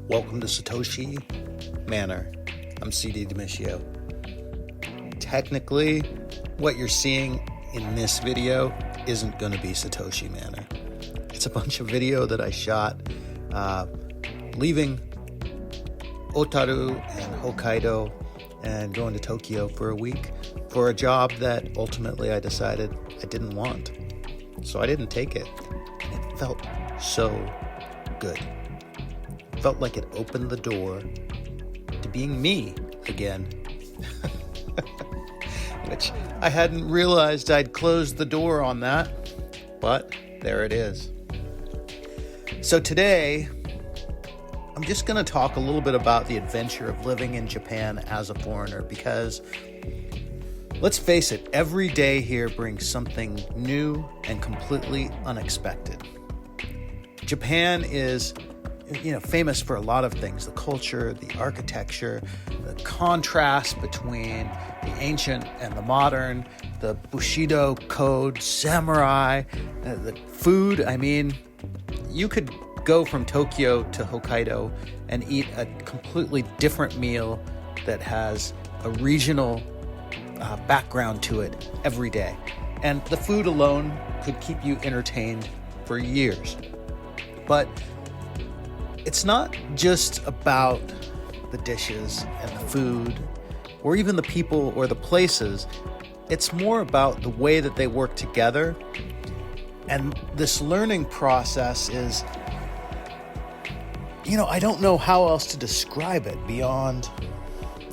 Welcome to Satoshi, Manor. I'm CD Demiscio. Technically, what you're seeing in this video isn't going to be Satoshi Manor. It's a bunch of video that I shot leaving Otaru and Hokkaido and going to Tokyo for a week for a job that ultimately I decided I didn't want. So I didn't take it. And it felt so good. It felt like it opened the door to being me again. Which I hadn't realized I'd closed the door on that, but there it is. So today, I'm just going to talk a little bit about the adventure of living in Japan as a foreigner, because let's face it, every day here brings something new and completely unexpected. Japan is, famous for a lot of things: the culture, the architecture, the contrast between the ancient and the modern, the Bushido code, samurai, the food. I mean, you could go from Tokyo to Hokkaido and eat a completely different meal that has a regional background to it every day. And the food alone could keep you entertained for years. But it's not just about the dishes and the food, or even the people or the places. It's more about the way that they work together. And this learning process is, I don't know how else to describe it beyond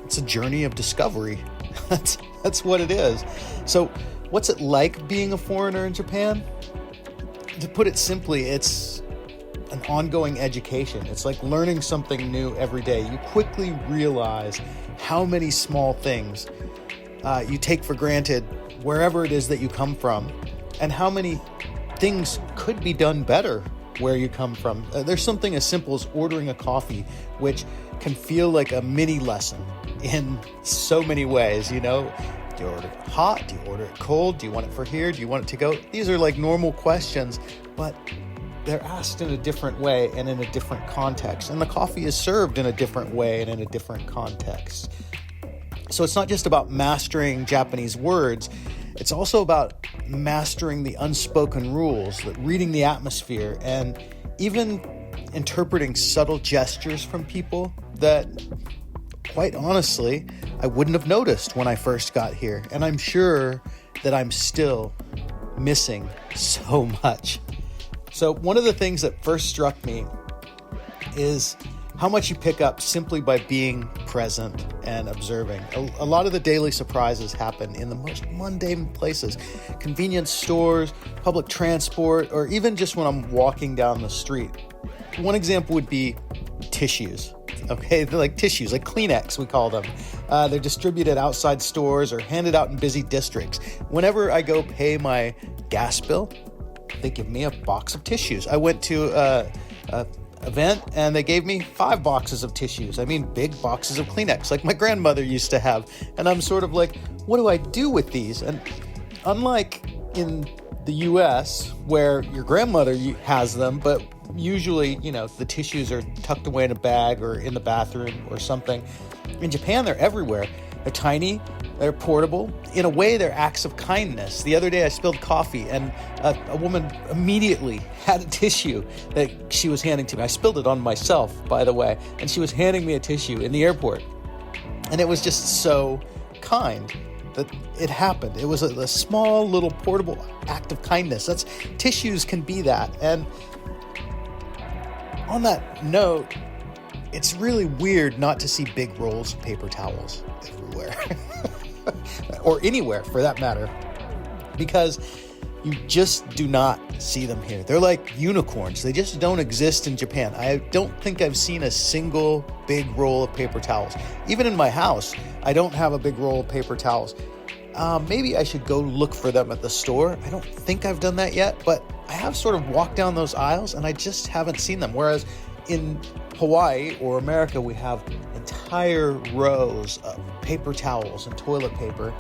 it's a journey of discovery. That's what it is. So what's it like being a foreigner in Japan? To put it simply, it's an ongoing education. It's like learning something new every day. You quickly realize how many small things you take for granted wherever it is that you come from, and how many things could be done better where you come from. There's something as simple as ordering a coffee, which can feel like a mini lesson in so many ways. Do you order it hot? Do you order it cold? Do you want it for here? Do you want it to go? These are like normal questions, but they're asked in a different way and in a different context. And the coffee is served in a different way and in a different context. So it's not just about mastering Japanese words. It's also about mastering the unspoken rules, reading the atmosphere, and even interpreting subtle gestures from people that, quite honestly, I wouldn't have noticed when I first got here. And I'm sure that I'm still missing so much. So one of the things that first struck me is how much you pick up simply by being present and observing. A lot of the daily surprises happen in the most mundane places: convenience stores, public transport, or even just when I'm walking down the street. One example would be tissues. Okay, they're like tissues, like Kleenex, we call them. They're distributed outside stores or handed out in busy districts. Whenever I go pay my gas bill, they give me a box of tissues. I went to a event and they gave me 5 boxes of tissues. I mean, big boxes of Kleenex, like my grandmother used to have. And I'm sort of like, what do I do with these? And unlike in the US, where your grandmother has them, but usually, the tissues are tucked away in a bag or in the bathroom or something. In Japan, they're everywhere. They're tiny, they're portable. In a way, they're acts of kindness. The other day, I spilled coffee, and a woman immediately had a tissue that she was handing to me. I spilled it on myself, by the way, and she was handing me a tissue in the airport. And it was just so kind that it happened. It was a small, little, portable act of kindness. Tissues can be that. And on that note, it's really weird not to see big rolls of paper towels everywhere. Or anywhere, for that matter. Because you just do not see them here. They're like unicorns. They just don't exist in Japan. I don't think I've seen a single big roll of paper towels. Even in my house, I don't have a big roll of paper towels. Maybe I should go look for them at the store. I don't think I've done that yet, but I have sort of walked down those aisles and I just haven't seen them. Whereas in Hawaii or America, we have entire rows of paper towels and toilet paper.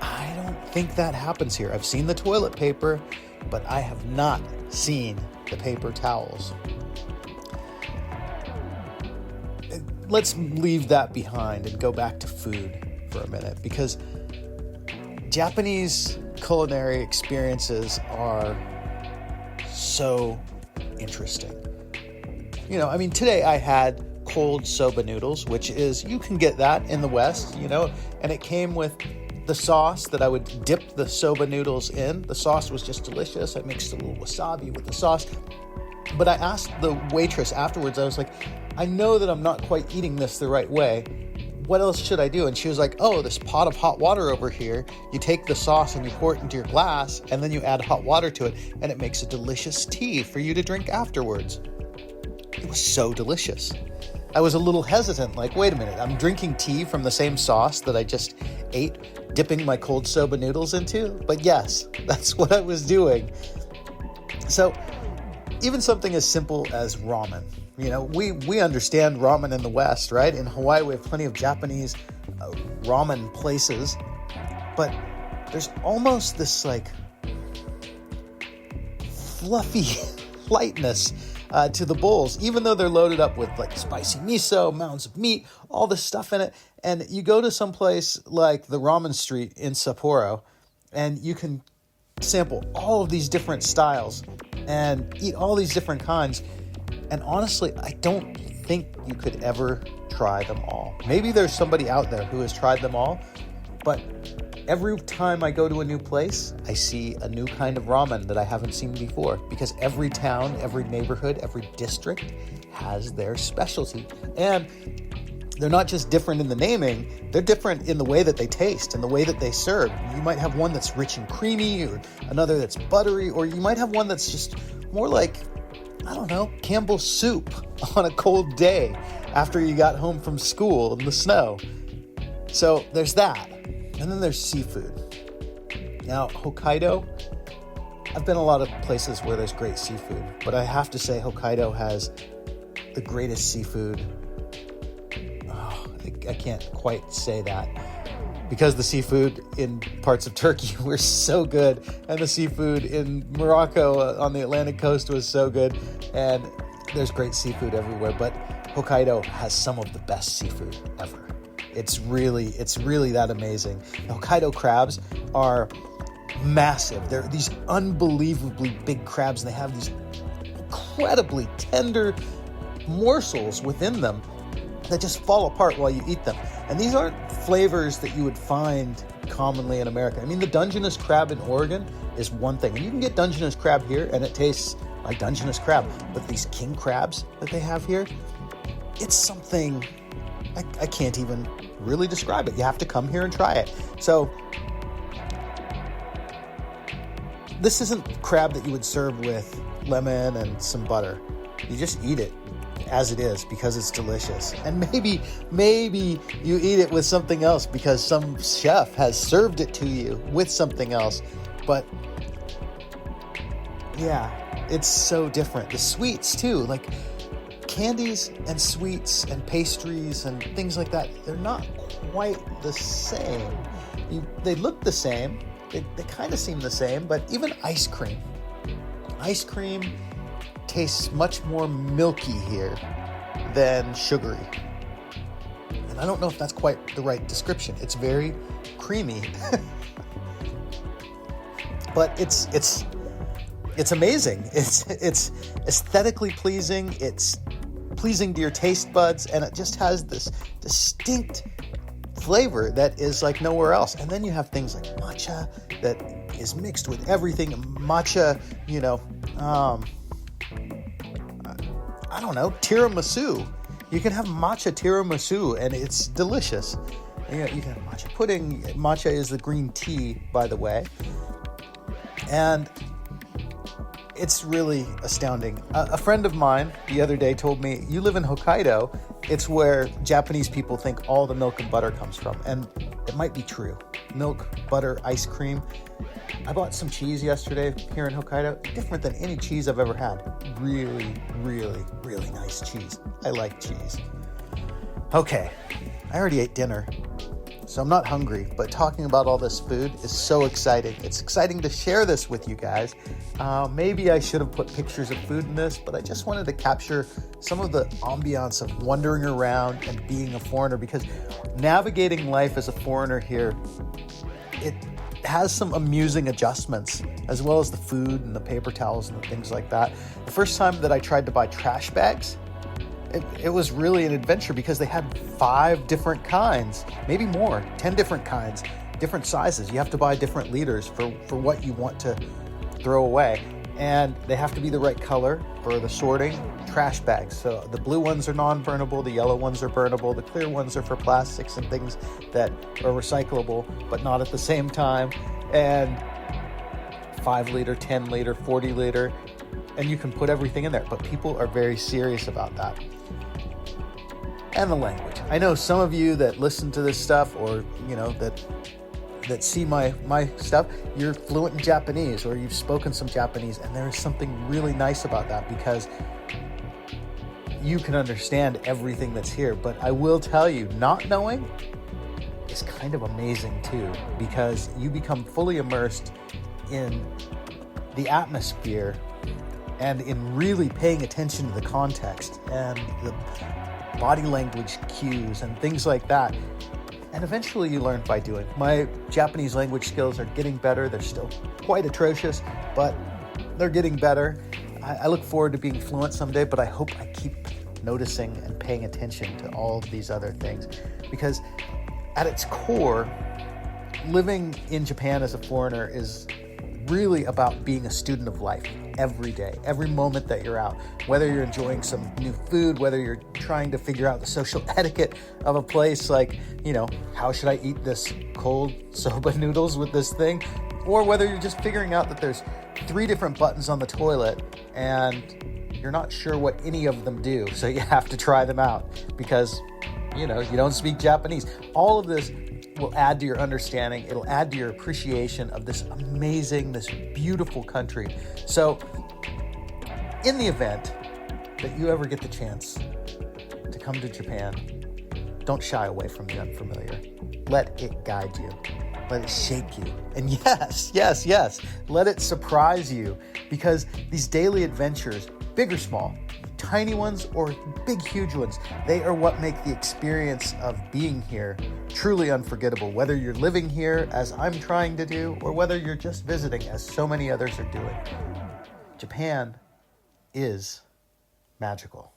I don't think that happens here. I've seen the toilet paper, but I have not seen the paper towels. let's leave that behind and go back to food for a minute, because Japanese culinary experiences are so interesting. Today I had cold soba noodles, which is, you can get that in the West, and it came with the sauce that I would dip the soba noodles in. The sauce was just delicious. I mixed a little wasabi with the sauce. But I asked the waitress afterwards, I was like, I know that I'm not quite eating this the right way. What else should I do? And she was like, oh, this pot of hot water over here. You take the sauce and you pour it into your glass, and then you add hot water to it, and it makes a delicious tea for you to drink afterwards. It was so delicious. I was a little hesitant, like, wait a minute, I'm drinking tea from the same sauce that I just ate, dipping my cold soba noodles into? But yes, that's what I was doing. So even something as simple as ramen. We understand ramen in the West, right? In Hawaii, we have plenty of Japanese ramen places, but there's almost this like fluffy lightness to the bowls, even though they're loaded up with like spicy miso, mounds of meat, all this stuff in it. And you go to some place like the Ramen Street in Sapporo, and you can sample all of these different styles and eat all these different kinds. And honestly, I don't think you could ever try them all. Maybe there's somebody out there who has tried them all, but every time I go to a new place, I see a new kind of ramen that I haven't seen before, because every town, every neighborhood, every district has their specialty. And they're not just different in the naming, they're different in the way that they taste and the way that they serve. You might have one that's rich and creamy, or another that's buttery, or you might have one that's just more like, I don't know, Campbell's soup on a cold day after you got home from school in the snow. So there's that. And then there's seafood. Now, Hokkaido, I've been a lot of places where there's great seafood, but I have to say Hokkaido has the greatest seafood. I can't quite say that, because the seafood in parts of Turkey were so good, and the seafood in Morocco on the Atlantic coast was so good, and there's great seafood everywhere, but Hokkaido has some of the best seafood ever. It's really that amazing. Hokkaido crabs are massive. They're these unbelievably big crabs, and they have these incredibly tender morsels within them that just fall apart while you eat them. And these aren't flavors that you would find commonly in America. I mean, the Dungeness crab in Oregon is one thing, and you can get Dungeness crab here, and it tastes like Dungeness crab. But these king crabs that they have here, it's something I can't even really describe it. You have to come here and try it. So this isn't crab that you would serve with lemon and some butter. You just eat it as it is because it's delicious. And maybe you eat it with something else because some chef has served it to you with something else. But yeah, it's so different. The sweets too, like candies and sweets and pastries and things like that, they're not quite the same. They look the same. They kind of seem the same, but even ice cream tastes much more milky here than sugary. And I don't know if that's quite the right description. It's very creamy. But it's amazing. It's aesthetically pleasing. It's pleasing to your taste buds, and it just has this distinct flavor that is like nowhere else. And then you have things like matcha that is mixed with everything. Matcha, I don't know, tiramisu. You can have matcha tiramisu, and it's delicious. You can have matcha pudding. Matcha is the green tea, by the way. And it's really astounding. A friend of mine the other day told me, you live in Hokkaido, it's where Japanese people think all the milk and butter comes from. And it might be true. Milk, butter, ice cream. I bought some cheese yesterday here in Hokkaido. Different than any cheese I've ever had. Really, really, really nice cheese. I like cheese. Okay, I already ate dinner, so I'm not hungry, but talking about all this food is so exciting. It's exciting to share this with you guys. Maybe I should have put pictures of food in this, but I just wanted to capture some of the ambiance of wandering around and being a foreigner, because navigating life as a foreigner here, it has some amusing adjustments, as well as the food and the paper towels and the things like that. The first time that I tried to buy trash bags, it was really an adventure, because they had 5 different kinds, maybe more, 10 different kinds, different sizes. You have to buy different liters for what you want to throw away, and they have to be the right color for the sorting. Trash bags, so the blue ones are non-burnable, the yellow ones are burnable, the clear ones are for plastics and things that are recyclable but not at the same time, and 5 liter, 10 liter, 40 liter, and you can put everything in there. But people are very serious about that. And the language, I know some of you that listen to this stuff, or that see my stuff, you're fluent in Japanese, or you've spoken some Japanese, and there is something really nice about that, because you can understand everything that's here. But I will tell you, not knowing is kind of amazing too, because you become fully immersed in the atmosphere and in really paying attention to the context and the body language cues and things like that. And eventually you learn by doing. My Japanese language skills are getting better. They're still quite atrocious, but they're getting better. I look forward to being fluent someday, but I hope I keep noticing and paying attention to all of these other things, because at its core, living in Japan as a foreigner is really about being a student of life every day, every moment that you're out, whether you're enjoying some new food, whether you're trying to figure out the social etiquette of a place, like, how should I eat this cold soba noodles with this thing, or whether you're just figuring out that there's 3 different buttons on the toilet and you're not sure what any of them do, so you have to try them out because you don't speak Japanese. All of this will add to your understanding. It'll add to your appreciation of this amazing, this beautiful country. So in the event that you ever get the chance to come to Japan, don't shy away from the unfamiliar. Let it guide you. Let it shake you. And yes, let it surprise you, because these daily adventures, big or small, tiny ones or big, huge ones, they are what make the experience of being here truly unforgettable, whether you're living here, as I'm trying to do, or whether you're just visiting, as so many others are doing. Japan is magical.